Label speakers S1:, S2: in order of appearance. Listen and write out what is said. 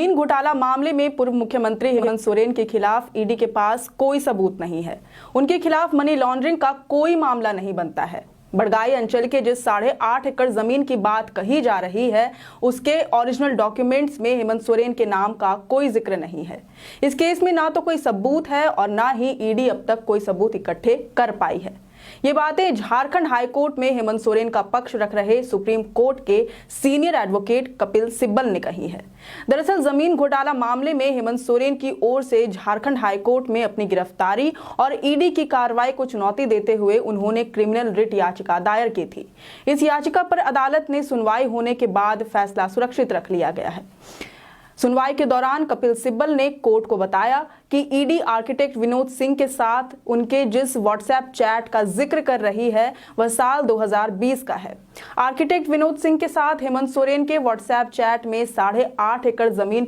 S1: जमीन घोटाला मामले में पूर्व मुख्यमंत्री हेमंत सोरेन के खिलाफ ईडी के पास कोई सबूत नहीं है। उनके खिलाफ मनी लॉन्ड्रिंग का कोई मामला नहीं बनता है। बड़गाई अंचल के जिस 8.5 एकड़ जमीन की बात कही जा रही है, उसके ओरिजिनल डॉक्यूमेंट्स में हेमंत सोरेन के नाम का कोई जिक्र नहीं है। इस केस में ना तो कोई सबूत है और ना ही ईडी अब तक कोई सबूत इकट्ठे कर पाई है। ये बातें झारखंड हाईकोर्ट में हेमंत सोरेन का पक्ष रख रहे सुप्रीम कोर्ट के सीनियर एडवोकेट कपिल सिब्बल ने कही है। दरअसल जमीन घोटाला मामले में हेमंत सोरेन की ओर से झारखंड हाईकोर्ट में अपनी गिरफ्तारी और ईडी की कार्रवाई को चुनौती देते हुए उन्होंने क्रिमिनल रिट याचिका दायर की थी। इस याचिका पर अदालत ने सुनवाई होने के बाद फैसला सुरक्षित रख लिया गया है। सुनवाई के दौरान कपिल सिब्बल ने कोर्ट को बताया कि ईडी आर्किटेक्ट विनोद सिंह के साथ उनके जिस व्हाट्सएप चैट का जिक्र कर रही है वह साल 2020 का है। आर्किटेक्ट विनोद सिंह के साथ हेमंत सोरेन के व्हाट्सएप चैट में 8.5 एकड़ जमीन